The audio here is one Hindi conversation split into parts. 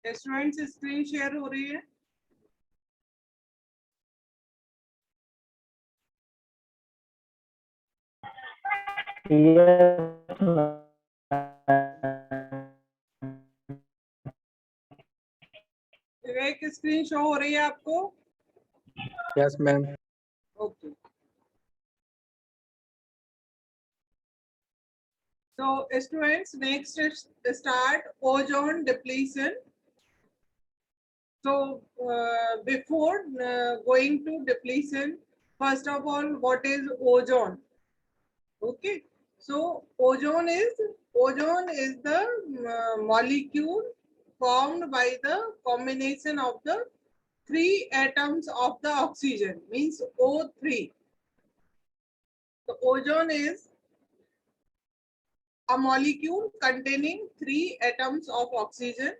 स्टूडेंट्स स्क्रीन शेयर हो रही है? विवेक स्क्रीन शो हो रही है आपको? Yes ma'am. Okay, so students, next start ozone depletion. So before going to depletion, first of all, what is ozone? Okay, so ozone is the molecule formed by the combination of the three atoms of the oxygen, means O3. So ozone is a molecule containing three atoms of oxygen,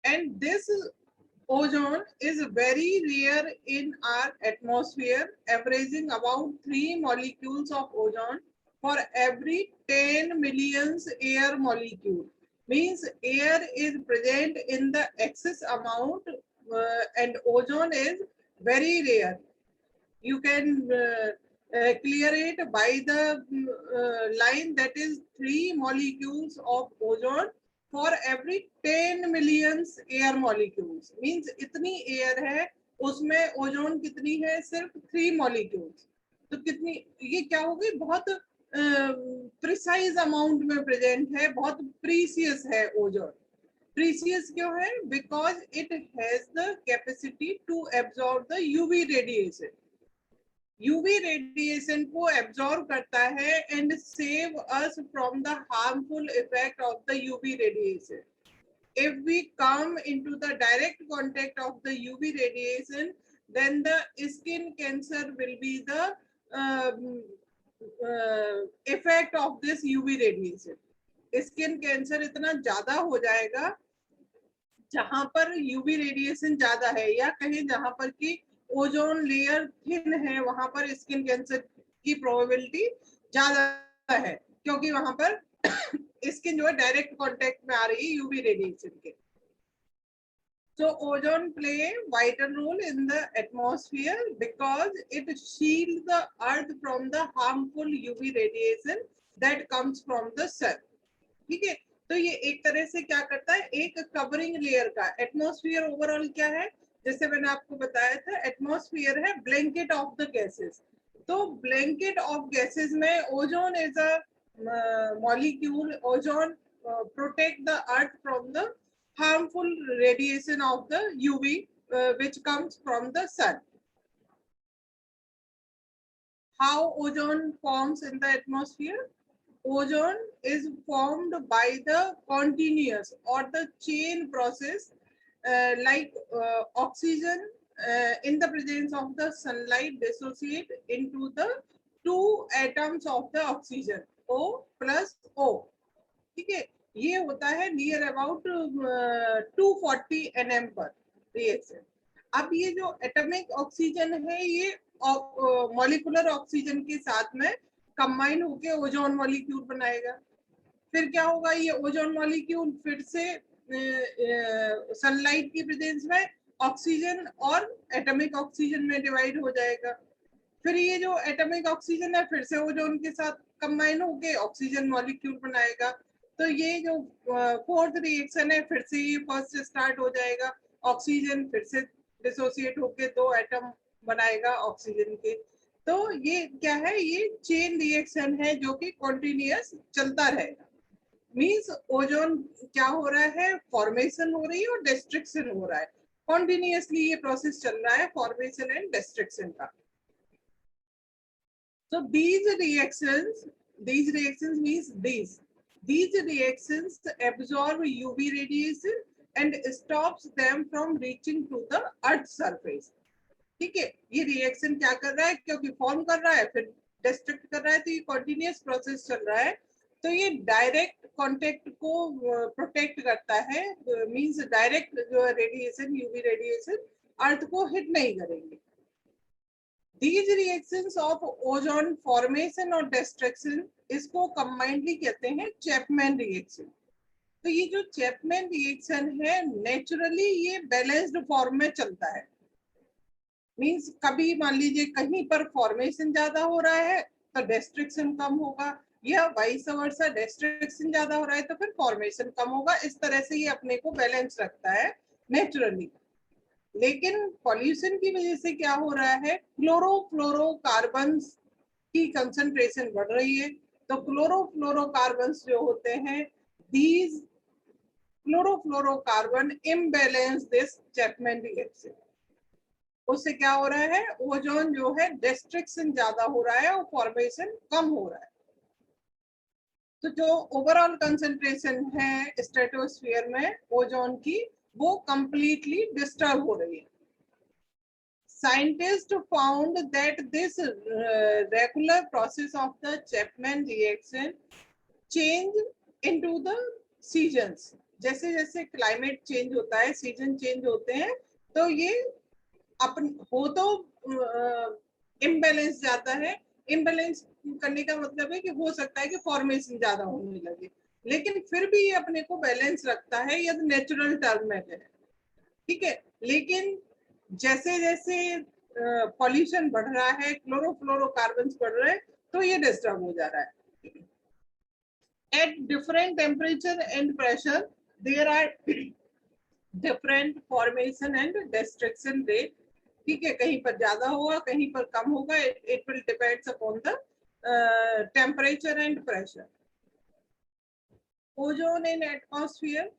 and this ozone is very rare in our atmosphere, averaging about 3 molecules of ozone for every 10 millions air molecule. Means air is present in the excess amount, and ozone is very rare. You can clear it by the line that is 3 molecules of ozone for every 10 millions air molecules. Means इतनी air है, उसमें ओजोन कितनी है? सिर्फ 3 molecules. तो कितनी, ये क्या होगी? बहुत प्रिसाइज अमाउंट में प्रेजेंट है, बहुत प्रीसियस है ओजोन. प्रीसियस क्यों है? Because it has the capacity to absorb the UV radiation. UV radiation को एब्जॉर्ब करता है and save us from the harmful effect of the UV radiation. If we come into the direct contact of the UV radiation, then the skin cancer will be the effect of this UV radiation. Skin cancer इतना ज्यादा हो जाएगा जहां पर यूवी रेडिएशन ज्यादा है, या कहीं जहां पर की ओजोन लेयर थिन है, वहां पर स्किन कैंसर की प्रोबेबिलिटी ज्यादा है, क्योंकि वहां पर स्किन जो है डायरेक्ट कांटेक्ट में आ रही है यूवी रेडिएशन के. So ozone play a vital role in the atmosphere because it shields the earth from the harmful UV radiation that comes from the sun. ठीक है, तो ये एक तरह से क्या करता है? एक कवरिंग लेयर का. एटमॉस्फेयर ओवरऑल क्या है? जैसे मैंने आपको बताया था, एटमॉस्फेयर है ब्लैंकेट ऑफ द गैसेस. तो ब्लैंकेट ऑफ गैसेस में ozone is a molecule. Ozone protect the earth from the harmful radiation of the UV which comes from the sun. How ozone forms in the atmosphere? Ozone is formed by the continuous or the chain process, like oxygen in the presence of the sunlight dissociate into the two atoms of the oxygen, O plus O. ठीक है, ये होता है नियर अबाउट 240 nm पर रिएक्शन. अब ये जो एटॉमिक ऑक्सीजन है, ये मॉलिक्यूलर ऑक्सीजन के साथ में कंबाइन होके ओजोन मॉलिक्यूल बनाएगा. फिर क्या होगा? ये ओजोन मॉलिक्यूल फिर से सनलाइट की प्रेजेंस में ऑक्सीजन और एटॉमिक ऑक्सीजन में डिवाइड हो जाएगा. फिर ये जो एटॉमिक ऑक्सीजन है फिर से ओजोन के साथ कंबाइन होके ऑक्सीजन मॉलिक्यूल बनाएगा. तो ये जो फोर्थ रिएक्शन है, फिर से ये फर्स्ट स्टार्ट हो जाएगा. ऑक्सीजन फिर से डिसोसिएट होके दो एटम बनाएगा ऑक्सीजन के. तो ये क्या है? ये चेन रिएक्शन है जो कि कॉन्टिन्यूअस चलता रहेगा. मींस ओजोन क्या हो रहा है? फॉर्मेशन हो रही है और डिस्ट्रक्शन हो रहा है. कॉन्टिन्यूअसली ये प्रोसेस चल रहा है फॉर्मेशन एंड डिस्ट्रक्शन का. So these reactions means these reactions absorb UV radiation and stops them from reaching to the earth surface. ठीक है, ये रिएक्शन क्या कर रहा है? क्योंकि फॉर्म कर रहा है फिर डिस्ट्रक्ट कर रहा है, तो ये कॉन्टिन्यूअस प्रोसेस चल रहा है. तो ये डायरेक्ट कांटेक्ट को प्रोटेक्ट करता है. मींस डायरेक्ट जो रेडिएशन, यूवी रेडिएशन अर्थ को हिट नहीं करेंगे. These reactions of ozone formation और destruction, इसको combinedly कहते हैं चैपमैन रिएक्शन. तो ये जो चैपमैन रिएक्शन है नेचुरली ये बैलेंस्ड फॉर्म में चलता है। मींस कभी मान लीजिए कहीं पर फॉर्मेशन ज्यादा हो रहा है तो डिस्ट्रिक्शन कम होगा, या वाइस वर्सा डिस्ट्रिक्शन ज्यादा हो रहा है तो फिर फॉर्मेशन कम होगा। इस तरह से ये अपने को बैलेंस रखता है नेचुरली। लेकिन पॉल्यूशन की वजह से क्या हो रहा है, क्लोरोफ्लोरोकार्बन्स की कंसंट्रेशन बढ़ रही है। तो क्लोरोफ्लोरोकार्बन्स जो होते हैं, these chlorofluorocarbon imbalance this Chapman reaction. उससे क्या हो रहा है, ओजोन जो है डिस्ट्रिक्शन ज्यादा हो रहा है और फॉर्मेशन कम हो रहा है। तो जो ओवरऑल कंसंट्रेशन है स्ट्रेटोस्फीयर में ओजोन की, वो कंप्लीटली डिस्टर्ब हो रही है। Scientists found that this regular process of the Chapman reaction change into the seasons. जैसे जैसे क्लाइमेट चेंज होता है, सीजन चेंज होते हैं, तो ये अपन हो तो इम्बैलेंस जाता है। इम्बैलेंस करने का मतलब है कि हो सकता है कि फॉर्मेशन ज्यादा होने लगे, लेकिन फिर भी ये अपने को बैलेंस रखता है, ये नेचुरल टर्म में है, ठीक है। लेकिन जैसे जैसे पॉल्यूशन बढ़ रहा है, क्लोरोफ्लोरोकार्बन बढ़ रहे हैं, तो ये डिस्टर्ब हो जा रहा है। At different temperature and pressure there are different formation and destruction rate, ठीक है। कहीं पर ज्यादा होगा, कहीं पर कम होगा। It will depends upon the temperature and pressure. Ozone in atmosphere,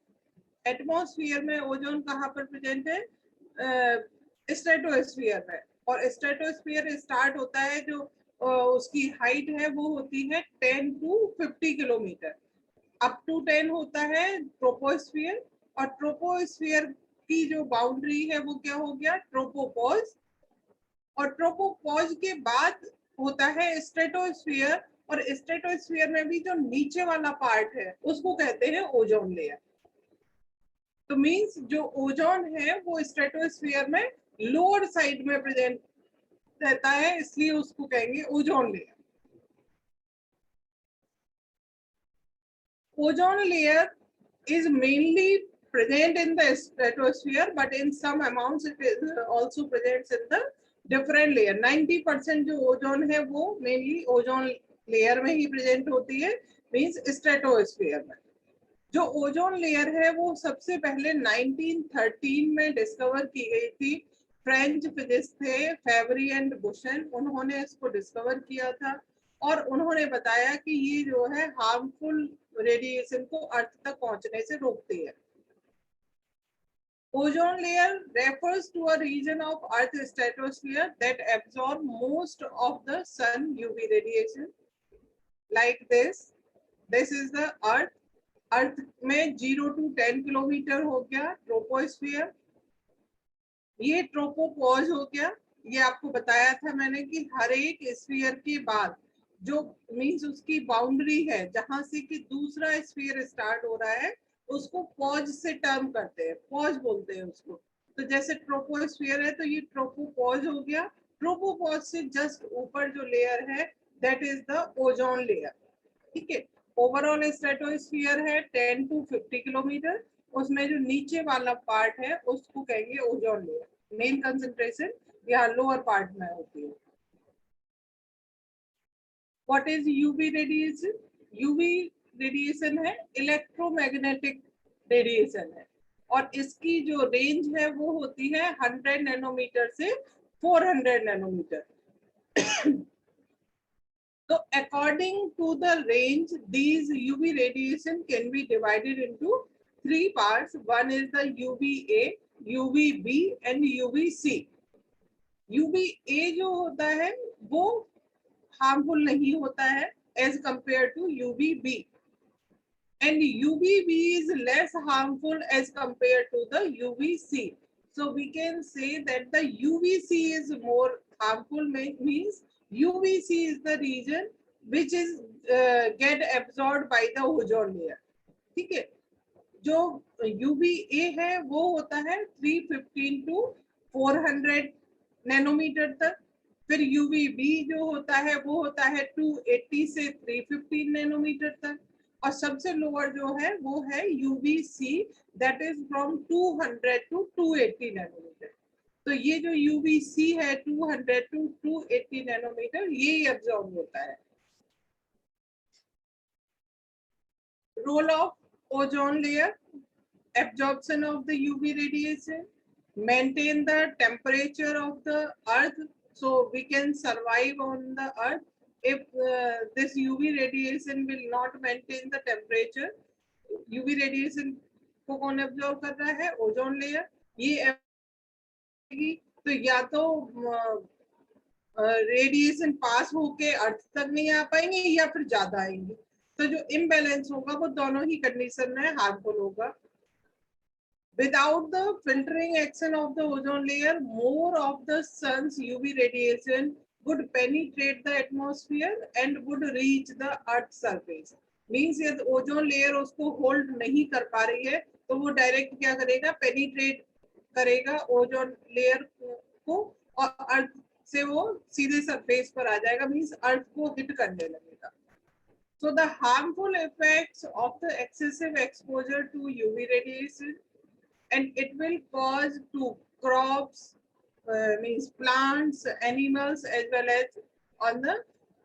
atmosphere में ओजोन कहाँ पर प्रेजेंट है, स्ट्रेटोस्फीयर में। और स्ट्रेटोस्फीयर स्टार्ट होता है, जो उसकी हाइट है वो होती है 10 to 50 किलोमीटर। अप टू 10 होता है ट्रोपोस्फीयर, और ट्रोपोस्फीयर की जो बाउंड्री है वो क्या हो गया, ट्रोपोपॉज। और ट्रोपोपॉज के बाद होता है स्ट्रेटोस्फीयर, और स्ट्रेटोस्फीयर में भी जो नीचे वाला पार्ट है उसको कहते हैं ओजोन लेयर। तो मींस जो ओजोन है वो स्ट्रेटोस्फीयर में लोअर साइड में प्रेजेंट रहता है, इसलिए उसको कहेंगे ozone layer. Ozone layer is mainly present in the stratosphere, but in some amounts it is also present in the different layer. 90% जो ओजोन है वो mainly ओजोन लेयर में ही प्रेजेंट होती है, मींस स्ट्रेटोस्फीयर में। जो ओजोन लेयर है वो सबसे पहले 1913 में डिस्कवर की गई थी। फ्रेंच फिजिस्ट थे फेवरी एंड बुशन, उन्होंने इसको डिस्कवर किया था, और उन्होंने बताया कि ये जो है हार्मफुल रेडिएशन को अर्थ तक पहुंचने से रोकती है। Ozone layer refers to a region of Earth's stratosphere that absorb most of the sun UV radiation. Like this, this is the Earth. अर्थ में 0 to 10 किलोमीटर हो गया ट्रोपोस्फीयर। ये ट्रोपोपॉज हो गया। ये आपको बताया था मैंने कि हर एक स्फीयर के बाद जो मींस उसकी बाउंड्री है जहां से कि दूसरा स्फीयर स्टार्ट हो रहा है, उसको पॉज से टर्म करते हैं, पॉज बोलते हैं उसको। तो जैसे ट्रोपोस्फीयर है तो ये ट्रोपोपॉज हो गया। ट्रोपोपॉज से जस्ट ऊपर जो लेयर है that is the ozone layer, ठीक है। ओवरऑल स्ट्रेटोस्फीयर है 10 to 50 किलोमीटर, उसमें जो नीचे वाला पार्ट है उसको कहेंगे ओजोन लेयर। मेन कंसंट्रेशन यहाँ लोअर पार्ट में होती है। What is UV radiation? UV radiation है इलेक्ट्रोमैग्नेटिक रेडिएशन है, और इसकी जो रेंज है वो होती है 100 नैनोमीटर से 400 nanometre. So according to the range, these UV radiation can be divided into three parts. One is the UVA, UVB and UVC. UVA जो होता है वो हार्मफुल नहीं होता है as compared to UVB, and UVB is less harmful as compared to the UVC. So we can say that the UVC is more harmful, means UVC is the region which is get absorbed by the ozone layer, ठीक है। जो UVA है वो होता है 315 to 400 नैनोमीटर तक। फिर UVB जो होता है वो होता है 280 से 315 नैनोमीटर तक। और सबसे लोअर जो है वो है UVC, that is from 200 to 280 nanometre. तो ये जो UVC है 200 to 280 नैनोमीटर, ये एब्जॉर्ब होता है। Role of ozone layer, absorption of the UV radiation, maintain the temperature of the earth so we can survive on the earth. If this UV radiation will not maintain the temperature, UV radiation को कौन एब्जॉर्ब कर रहा है? Ozone layer. ये तो या तो रेडिएशन पास होके अर्थ तक नहीं आ पाएंगे या फिर ज्यादा आएंगे। तो जो इम्बैलेंस होगा वो दोनों ही कंडीशन में हार्मफुल होगा। Without the filtering action of the ozone layer, more of the sun's UV radiation would penetrate the atmosphere and would reach the Earth's surface. Means यदि ओजोन लेयर उसको होल्ड नहीं कर पा रही है तो वो डायरेक्ट क्या करेगा? पेनिट्रेट करेगा ओजोन लेयर को और अर्थ से वो सीधे सरफेस पर आ जाएगा, मीन्स अर्थ को हिट करने लगेगा। So the harmful effects of the excessive exposure to UV radiation, and it will cause to crops, means plants, animals, as well as on the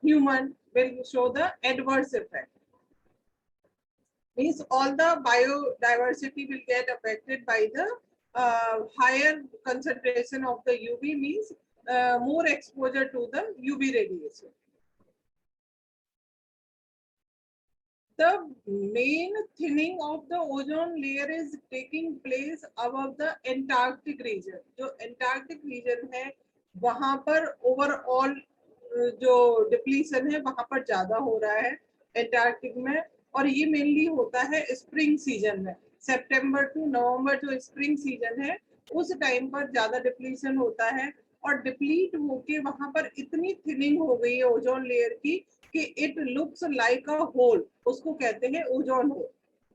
human, will show the adverse effect. Means all the biodiversity will get affected by the higher concentration of the UV, means more exposure to the UV radiation. The main thinning of the ozone layer is taking place above the Antarctic region. जो Antarctic region है वहां पर ओवरऑल जो डिप्लीशन है वहां पर ज्यादा हो रहा है एंटार्क्टिक में, और ये मेनली होता है स्प्रिंग सीजन में। सितंबर टू नवंबर जो स्प्रिंग सीजन है उस टाइम पर ज्यादा डिप्लीशन होता है, और डिप्लीट होके वहां पर इतनी थिनिंग हो गई है ओजोन लेयर की कि it looks like a hole, उसको कहते हैं ओजोन होल।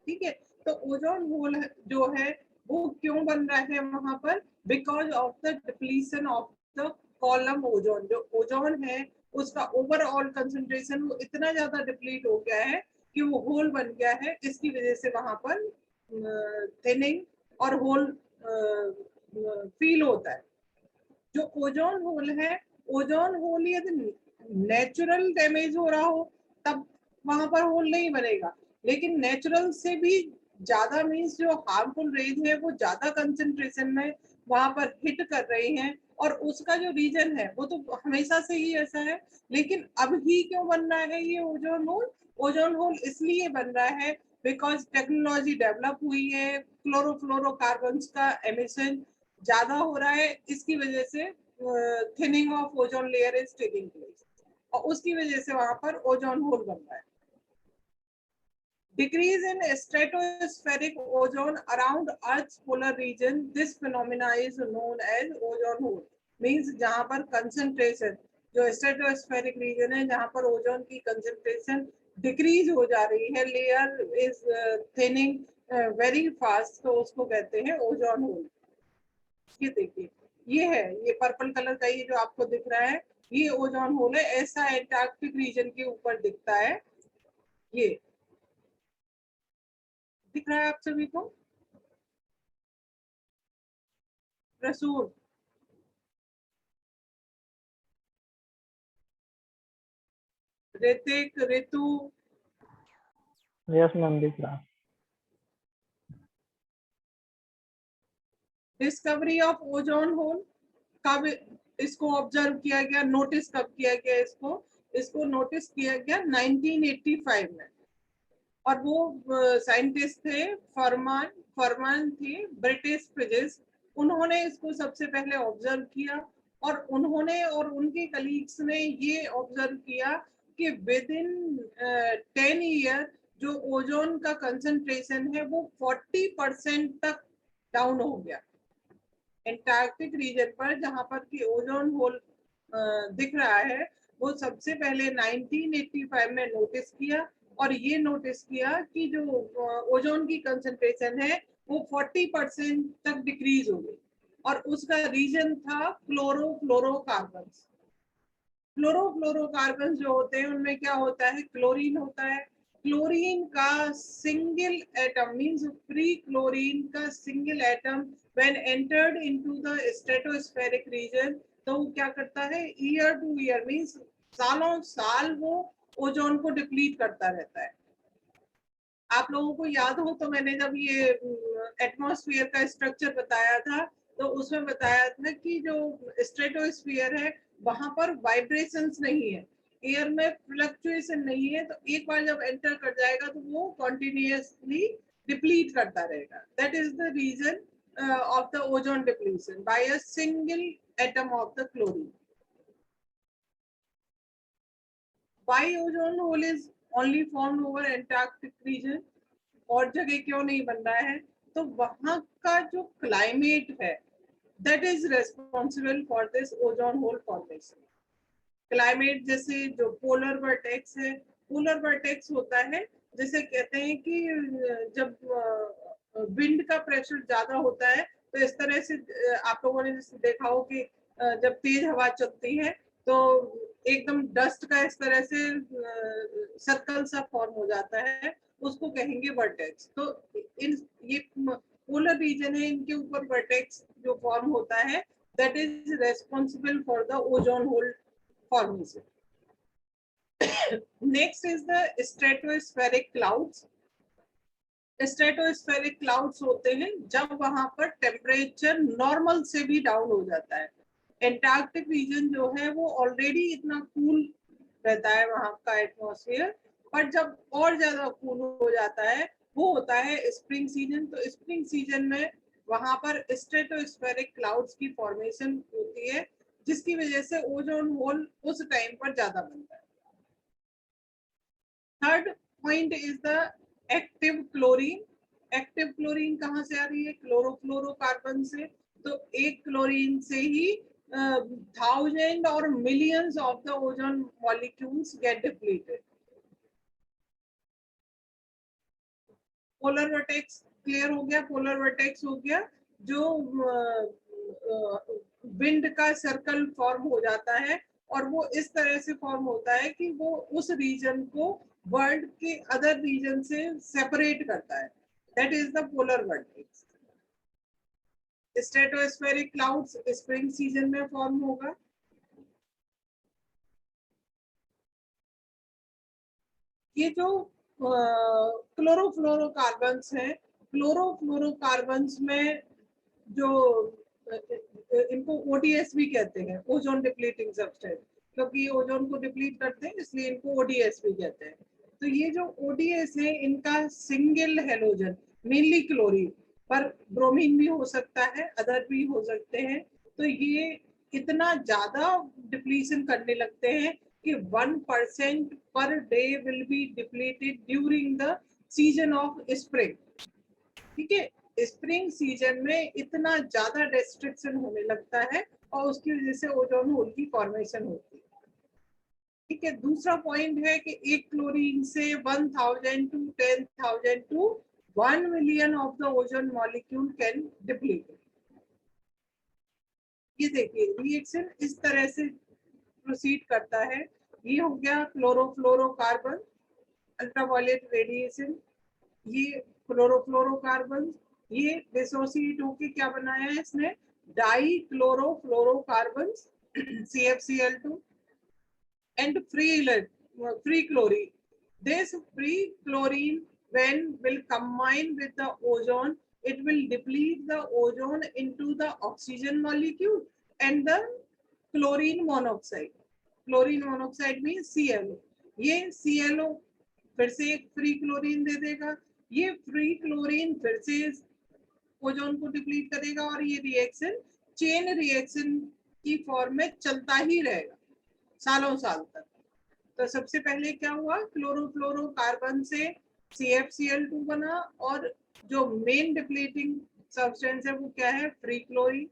ठीक है, तो ओजोन होल जो है वो क्यों बन रहा है वहां पर? Because of the depletion of the column ozone. जो ओजोन है उसका ओवरऑल कंसंट्रेशन वो इतना ज्यादा डिप्लीट हो गया है कि वो होल बन गया है। इसकी वजह से वहां पर थिनिंग और होल फील होता है। जो ओजोन होल है, ओजोन होल यदि नेचुरल डैमेज हो रहा हो तब वहां पर होल नहीं बनेगा, लेकिन नेचुरल से भी ज्यादा मीन्स जो हार्मफुल रेज है वो ज्यादा कंसंट्रेशन में वहां पर हिट कर रही हैं, और उसका जो रीजन है वो तो हमेशा से ही ऐसा है, लेकिन अब ही क्यों बन रहा है ये ओजोन होल? ओजोन होल इसलिए बन रहा है बिकॉज टेक्नोलॉजी डेवलप हुई है, क्लोरोफ्लोरोकार्बन्स का एमिशन ज्यादा हो रहा है, इसकी वजह से thinning of ozone layer is taking place, और उसकी वजह से वहां पर ओजोन होल बन रहा है। Decrease in stratospheric ozone around Earth's polar region. This phenomena is known as ozone hole. Means जहाँ पर concentration जो stratospheric region है जहाँ पर ओजोन की concentration decrease हो जा रही है, layer is thinning very fast, तो उसको कहते हैं ओजोन होल। ये देखिए ये है, ये पर्पल कलर का ये जो आपको दिख रहा है ये ओजोन होल है। ऐसा एंटार्क्टिक रीजन के ऊपर दिखता है, ये दिख रहा है आप सभी को? रसूल, ऋतिक, ऋतु, यस मैम दिख रहा। डिस्कवरी ऑफ ओजोन होल कब इसको ऑब्जर्व किया गया, नोटिस कब किया गया? इसको नोटिस किया गया 1985 में, और वो साइंटिस्ट थे फरमान थे, ब्रिटिश फिजिस्ट। उन्होंने इसको सबसे पहले ऑब्जर्व किया, और उन्होंने और उनके कलीग्स ने ये ऑब्जर्व किया कि विद इन 10 ईयर जो ओजोन का कंसंट्रेशन है वो 40% तक डाउन हो गया एंटार्क्टिक रीजन पर, जहां पर कि ओजोन होल दिख रहा है। वो सबसे पहले 1985 में नोटिस किया, और ये नोटिस किया कि जो ओजोन की कंसंट्रेशन है वो 40% तक डिक्रीज हो गई, और उसका रीजन था क्लोरोफ्लोरोकार्बन्स। क्लोरोफ्लोरोकार्बन्स जो होते हैं उनमें क्या होता है? क्लोरीन होता है, क्लोरीन का single atom means free chlorine का single atom when entered into the stratospheric region, तो वो क्या करता है, ईयर टू ईयर मींस सालों साल वो ओजोन को डिप्लीट करता रहता है। आप लोगों को याद हो तो मैंने जब ये एटमॉस्फेयर का स्ट्रक्चर बताया था, तो उसमें बताया था कि जो स्ट्रेटोस्फीयर है वहां पर वाइब्रेशंस नहीं है, एयर में फ्लक्चुएशन नहीं है, तो एक बार जब एंटर कर जाएगा तो वो कॉन्टिन्यूसली डिप्लीट करता रहेगा। That is the reason of the ozone depletion by a single atom of the chlorine. Why ozone hole is only formed over Antarctic region? और जगह क्यों नहीं बन रहा है? तो वहां का जो क्लाइमेट है that is responsible for this ozone hole formation. Climate जैसे जो पोलर वर्टेक्स है, पोलर वर्टेक्स होता है, जैसे कहते हैं कि जब विंड का प्रेशर ज्यादा होता है तो इस तरह से आप लोगों ने जैसे देखा हो कि जब तेज हवा चलती है तो एकदम डस्ट का इस तरह से सर्कल सा फॉर्म हो जाता है, उसको कहेंगे वर्टेक्स। तो इन ये पोलर रीजन है, इनके ऊपर वर्टेक्स जो फॉर्म होता है that is responsible for the ozone hole formation. Next is the stratospheric clouds. Stratospheric clouds होते हैं जब वहां पर टेम्परेचर नॉर्मल से भी डाउन हो जाता है। एंटार्क्टिक रीजन जो है वो ऑलरेडी इतना कूल रहता है वहां का एटमॉस्फेयर, पर जब और ज्यादा कूल हो जाता है वो होता है स्प्रिंग सीजन। तो स्प्रिंग सीजन में वहां पर स्ट्रेटोस्फेरिक क्लाउड्स की फॉर्मेशन होती है, जिसकी वजह से ओजोन होल उस टाइम पर ज्यादा बनता है। Third point is the active chlorine. Active chlorine कहाँ से आ रही है? क्लोरोफ्लोरोकार्बन से। तो एक क्लोरीन से ही थाउजेंड और millions of the ozone molecules get depleted. Polar vortex clear हो गया, पोलर वर्टेक्स हो गया, जो विंड का सर्कल फॉर्म हो जाता है और वो इस तरह से फॉर्म होता है कि वो उस रीजन को वर्ल्ड के अदर रीजन से सेपरेट करता है। That is the polar vertex. Stratospheric clouds spring season में फॉर्म होगा। ये जो क्लोरोफ्लोरोकार्बन्स हैं, क्लोरोफ्लोरोकार्बन्स में जो इनको ओडीएस भी कहते हैं, ओजोन डिप्लीटिंग सब्सटेंस, क्योंकि ये ओजोन को डिप्लीट करते हैं इसलिए इनको ओडीएस भी कहते हैं। तो ये जो ओडीएस है इनका सिंगल हेलोजन, मेनली क्लोरीन, पर ब्रोमीन भी हो सकता है, अदर भी हो सकते हैं। तो ये इतना ज्यादा डिप्लीशन करने लगते हैं कि 1% per day will be depleted during the season of spring. ठीक है, स्प्रिंग सीजन में इतना ज्यादा डिस्ट्रक्शन होने लगता है और उसकी वजह से ओजोन होल की फॉर्मेशन होती है। ठीक है, दूसरा पॉइंट है कि एक क्लोरीन से 1000 to 10,000 to 1 million of the ozone molecule can deplete. ये देखिए रिएक्शन इस तरह से प्रोसीड करता है। ये हो गया क्लोरोफ्लोरोकार्बन, अल्ट्रावायलेट रेडिएशन, ये क्लोरोफ्लोरोकार्बन, ये डिसोसिएट होके क्या बनाया है इसने, dichlorofluorocarbon CFCl2 and free chlorine. This free chlorine when will combine with the ozone, it will deplete the ozone into the oxygen molecule and the chlorine monoxide. Chlorine monoxide means ClO. ये ClO फिर से एक फ्री क्लोरीन दे देगा, ये फ्री क्लोरीन फिर से ओजोन को डिप्लीट करेगा और ये रिएक्शन चेन रिएक्शन की फॉर्म में चलता ही रहेगा सालों साल तक। तो सबसे पहले क्या हुआ, क्लोरोफ्लोरोकार्बन से CFCl2 बना और जो मेन डिप्लीटिंग सब्सटेंस है वो क्या है, फ्री क्लोरीन।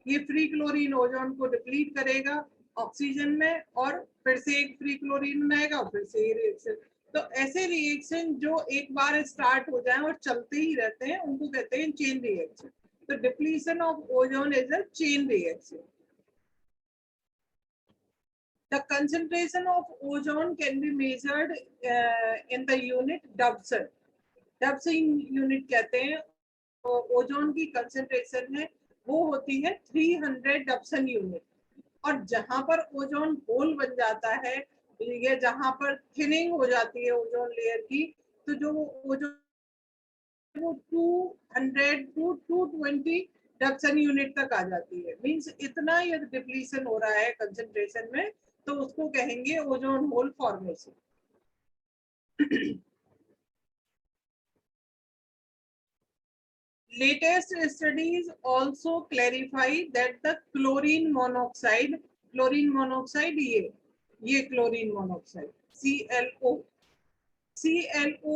ये फ्री क्लोरीन ओजोन को डिप्लीट करेगा ऑक्सीजन में और फिर से एक फ्री क्लोरीन बनाएगा और फिर से ये रिएक्शन। तो ऐसे रिएक्शन जो एक बार स्टार्ट हो जाए और चलते ही रहते हैं उनको कहते हैं चेन रिएक्शन। तो depletion of ozone is a chain reaction. The concentration of ozone can be measured in the unit Dobson. Dobson unit कहते हैं, ओजोन की कंसेंट्रेशन है वो होती है 300 डब्सन यूनिट। और जहां पर ओजोन होल बन जाता है या जहां पर थिनिंग हो जाती है ओजोन लेयर की, तो जो ओजोन वो 200 टू 220 डब्सन यूनिट तक आ जाती है। मींस इतना यदि डिप्लीशन हो रहा है कंसेंट्रेशन में, तो उसको कहेंगे ozone hole formation. Latest studies also clarify that the chlorine monoxide ये chlorine monoxide ClO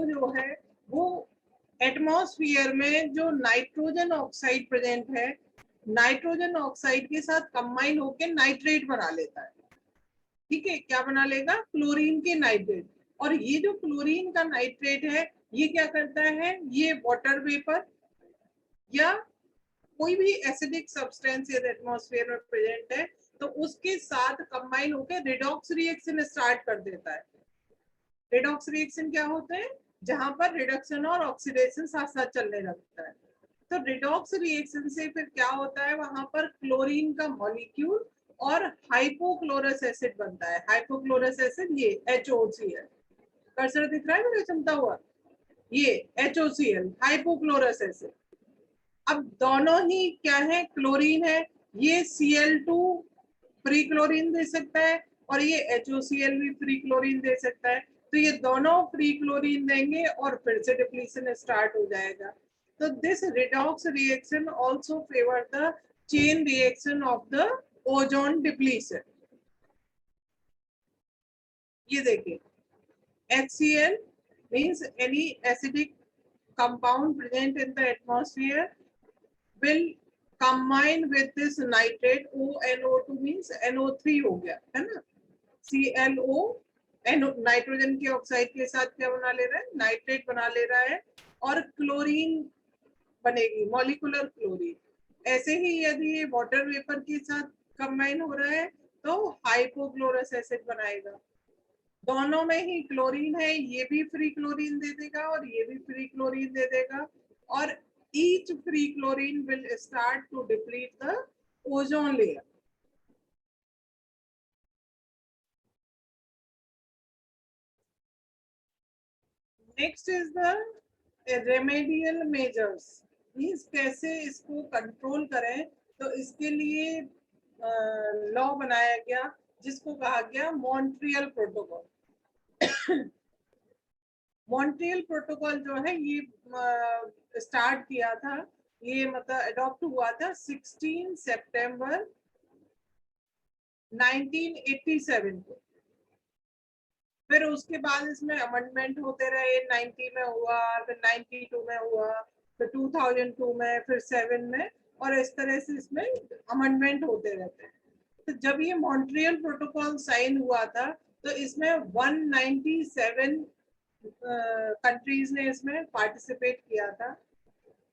जो है वो एटमॉस्फेयर में जो नाइट्रोजन ऑक्साइड प्रेजेंट है, नाइट्रोजन ऑक्साइड के साथ कंबाइन होकर नाइट्रेट बना लेता है। ठीक है, क्या बना लेगा? क्लोरीन के नाइट्रेट। और ये जो क्लोरीन का नाइट्रेट है ये क्या करता है, ये वाटर वेपर या कोई भी एसिडिक सब्सटेंस यदि एटमॉस्फेयर में प्रेजेंट है तो उसके साथ कंबाइन होकर रिडॉक्स रिएक्शन स्टार्ट कर देता है। रिडॉक्स रिएक्शन क्या होता है? जहां पर रिडक्शन और ऑक्सीडेशन साथ साथ चलने लगता है। तो रिडॉक्स रिएक्शन से फिर क्या होता है, वहां पर क्लोरीन का मॉलिक्यूल और हाइपोक्लोरस एसिड बनता है। हाइपोक्लोरस एसिड ये HOCl, कर्सर दिख रहा है मेरा चमता हुआ, ये HOCl हाइपोक्लोरस एसिड। अब दोनों ही क्या है, क्लोरीन है, ये Cl2 फ्री क्लोरीन दे सकता है और ये HOCl भी फ्री क्लोरीन दे सकता है। तो ये दोनों फ्री क्लोरीन देंगे और फिर से डिप्लीशन स्टार्ट हो जाएगा। तो this redox reaction also favour the chain reaction of the ozone depletion. ये देखिए, HCl means any acidic compound present in the atmosphere will combine with this nitrate ONO2 means NO3 हो गया है ना, ClO नाइट्रोजन के ऑक्साइड के साथ क्या बना ले रहा है, नाइट्रेट बना ले रहा है और क्लोरीन बनेगी, मॉलिक्यूलर क्लोरीन। ऐसे ही यदि ये वाटर वेपर के साथ कंबाइन हो रहा है तो हाइपोक्लोरस एसिड बनाएगा। दोनों में ही क्लोरीन है, ये भी फ्री क्लोरीन दे देगा और ये भी फ्री क्लोरीन दे देगा और each free chlorine will start to deplete the ozone layer. Next is the remedial measures, means कैसे इसको कंट्रोल करें। तो इसके लिए लॉ बनाया गया जिसको कहा गया मॉन्ट्रियल प्रोटोकॉल। मॉन्ट्रियल प्रोटोकॉल जो है ये स्टार्ट किया था, ये मतलब अडॉप्ट हुआ था 16 सितंबर 1987 को। फिर उसके बाद इसमें अमेंडमेंट होते रहे, 90 में हुआ, फिर 92 में हुआ, फिर 2002 में, फिर 7 में, और इस तरह से इसमें अमेंडमेंट होते रहते हैं। तो जब ये मॉन्ट्रियल प्रोटोकॉल साइन हुआ था तो इसमें 197 कंट्रीज ने इसमें पार्टिसिपेट किया था।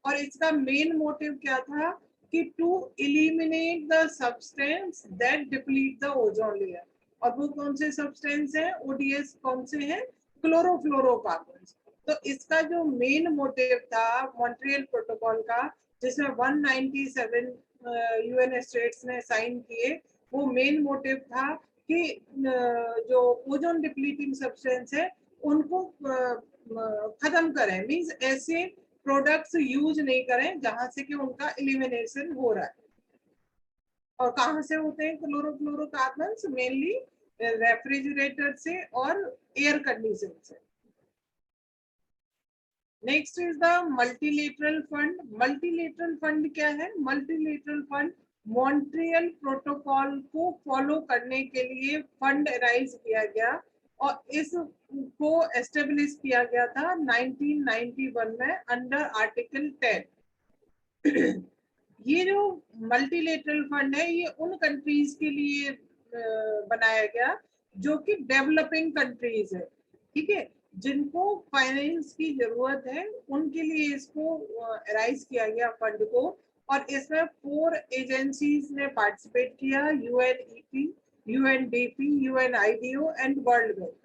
और इसका मेन मोटिव क्या था कि to eliminate the substance that deplete the ozone layer. और वो कौन से सब्सटेंस है, ओडीएस कौन से हैं, क्लोरोफ्लोरोकार्बन्स। तो इसका जो मेन मोटिव था मॉन्ट्रियल प्रोटोकॉल का, जिसमें 197 यूएन स्टेट्स ने साइन किए, वो मेन मोटिव था कि जो ओजोन डिप्लीटिंग सब्सटेंस है उनको खत्म करें। मींस ऐसे प्रोडक्ट्स यूज नहीं करें जहां से कि उनका एलिमिनेशन हो रहा है। और कहां से होते हैं क्लोरोफ्लोरोकार्बन्स? मेनली रेफ्रिजरेटर से और एयर कंडीशन से। Next is the multilateral fund. Multilateral fund क्या है? मल्टीलेटरल फंड मॉन्ट्रियल प्रोटोकॉल को फॉलो करने के लिए फंड अराइज किया गया और इसको एस्टेब्लिश किया गया था 1991 में अंडर आर्टिकल 10। ये जो मल्टीलेटरल फंड है ये उन कंट्रीज के लिए बनाया गया जो कि डेवलपिंग कंट्रीज है, ठीक है, जिनको फाइनेंस की जरूरत है, उनके लिए इसको अराइज किया गया फंड को। और इसमें 4 एजेंसीज ने पार्टिसिपेट किया, UNEP, UNDP, UNIDO and world bank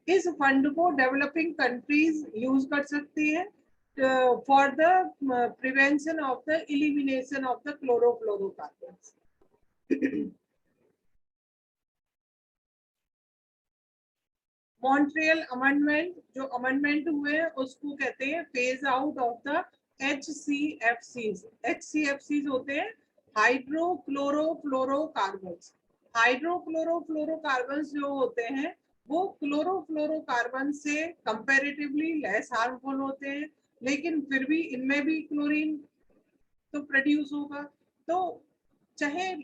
इस फंड को डेवलपिंग कंट्रीज यूज कर सकती है for the prevention of the elimination of the chlorofluorocarbons. Montreal amendment, जो अमेंडमेंट हुए हैं उसको कहते हैं phase out of the HCFCs। HCFCs होते हैं हाइड्रोक्लोरोफ्लोरोकार्बन्स। हाइड्रोक्लोरोफ्लोरोकार्बन्स जो होते हैं वो क्लोरोफ्लोरोकार्बन से कंपैरेटिवली लेस हार्मफुल होते हैं, लेकिन फिर भी इनमें भी क्लोरीन तो प्रोड्यूस होगा। तो चाहे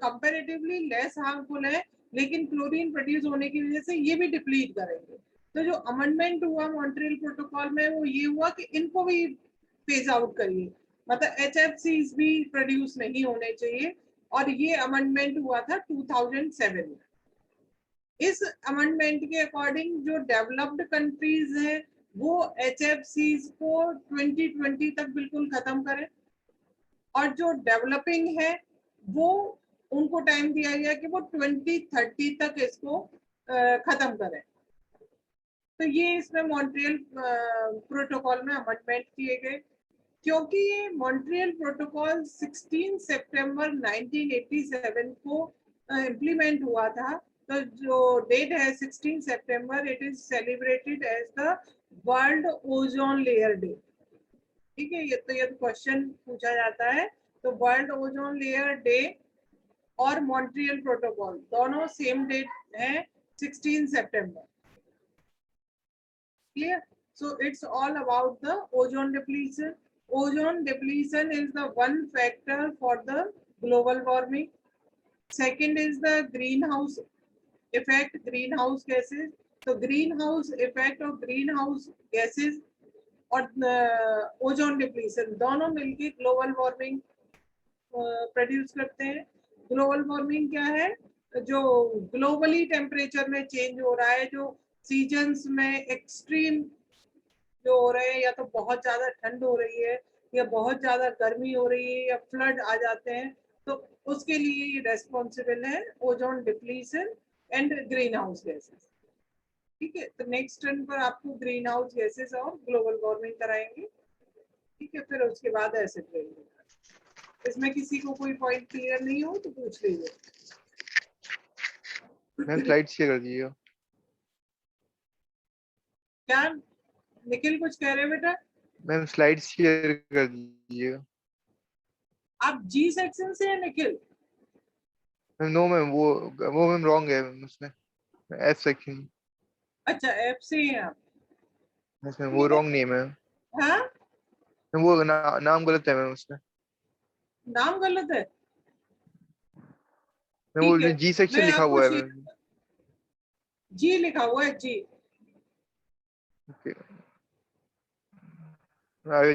कंपैरेटिवली लेस हार्मफुल है, लेकिन क्लोरीन प्रोड्यूस होने की वजह से ये भी डिप्लीट करेंगे। तो जो अमेंडमेंट हुआ मॉन्ट्रियल प्रोटोकॉल में वो ये हुआ कि इनको भी फेज आउट करिए, मतलब HFCs भी प्रोड्यूस नहीं होने चाहिए। और ये अमेंडमेंट हुआ था 2007 में। इस अमेंडमेंट के अकॉर्डिंग जो डेवलप्ड कंट्रीज हैं वो HFCs को 2020 तक बिल्कुल खत्म करें, और जो डेवलपिंग है वो उनको टाइम दिया गया कि वो 2030 तक इसको खत्म करें। तो ये इसमें मॉन्ट्रियल प्रोटोकॉल में अमेंडमेंट किए गए। क्योंकि ये मॉन्ट्रियल प्रोटोकॉल 16 सितंबर 1987 को इम्प्लीमेंट हुआ था, तो जो डेट है 16 सितंबर, it is celebrated as the world ozone layer day. ठीक है, ये तो क्वेश्चन पूछा जाता है। तो वर्ल्ड ओजोन लेयर डे और मॉन्ट्रियल प्रोटोकॉल दोनों सेम डेट है, 16 सितंबर। Clear? So it's all about the ozone depletion. Ozone depletion is the one factor for the global warming. Second is the greenhouse effect, greenhouse gases. So greenhouse effect of greenhouse gases और ओजोन डिप्लीशन दोनों मिलके ग्लोबल वार्मिंग प्रोड्यूस करते हैं। ग्लोबल वार्मिंग क्या है? जो ग्लोबली टेम्परेचर में चेंज हो रहा है, जो सीजन्स में एक्सट्रीम जो हो रहे हैं, या तो बहुत ज्यादा ठंड हो रही है या बहुत ज्यादा गर्मी हो रही है या फ्लड आ जाते हैं, तो उसके लिए रेस्पॉन्सिबल है ozone depletion and green house gases. ठीक है, तो नेक्स्ट टर्न पर आपको ग्रीन हाउस गैसेस और ग्लोबल वार्मिंग कराएंगे। ठीक है, फिर उसके बाद एसिड रेन। इसमें किसी को कोई पॉइंट क्लियर नहीं हो तो पूछ लीजिए। मैम स्लाइड शेयर कर दीजिएगा। क्या निखिल कुछ कह रहे हो बेटा? मैम स्लाइड शेयर कर दीजिएगा। आप जी सेक्शन से है निखिल? मैम नो मैम, वो मैम रॉन्ग है मैम, उसमें एफ सेक्शन। अच्छा, एफ से हैं आप? यस मैम, वो रॉन्ग नेम है हाँ, मैम, वो नाम गलत है मैम उसमें। नाम गलत है? मैम ठीक वो है, जी सेक्शन मैं लिखा आपको हुआ है मैम। जी लिखा हुआ है जी। ओके, आगे।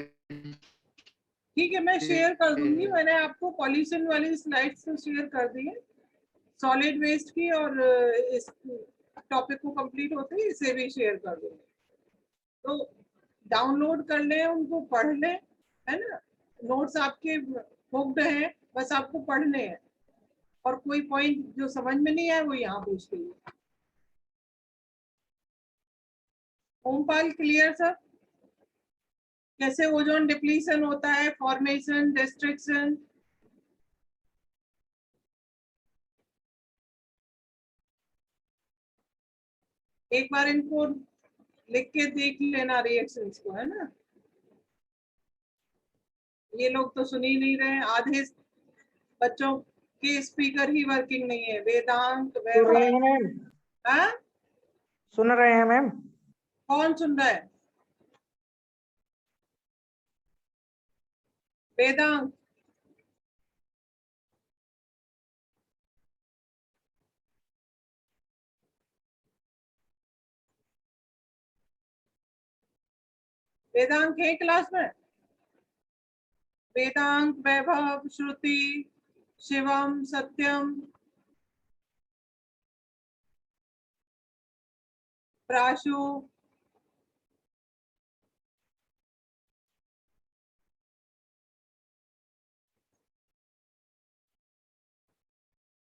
ठीक है, मैं शेयर कर दूंगी। मैंने आपको पॉल्यूशन वाली स्लाइड्स तो शेयर कर दी है, सॉलिड वेस्ट की, और इस टॉपिक को कंप्लीट होते ही इसे भी शेयर कर दूंगी। तो डाउनलोड कर लें, उनको पढ़ लें, है ना? नोट्स आपके बुक्ड हैं, बस आपको पढ़ने हैं। और कोई पॉइंट जो समझ में नहीं आए वो यहाँ पूछ लीजिए। Ompal clear sir? कैसे ओजोन डिप्लीशन होता है, फॉर्मेशन, डिस्ट्रक्शन? एक बार इनको लिख के देख लेना रिएक्शंस को, है ना? ये लोग तो सुन ही नहीं रहे, आधे बच्चों के स्पीकर ही वर्किंग नहीं है। वेदांत, सुन रहे हैं मैम, हाँ? सुन रहे हैं मैम। कौन सुन रहा है? वेदांत? वेदांत है क्लास में? वेदांत, वैभव, श्रुति, शिवम, सत्यम, प्राशु,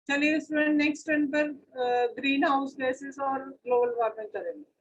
चलिए स्टूडेंट नेक्स्ट टर्न पर ग्रीन हाउस गैसेस और ग्लोबल वार्मिंग करेंगे।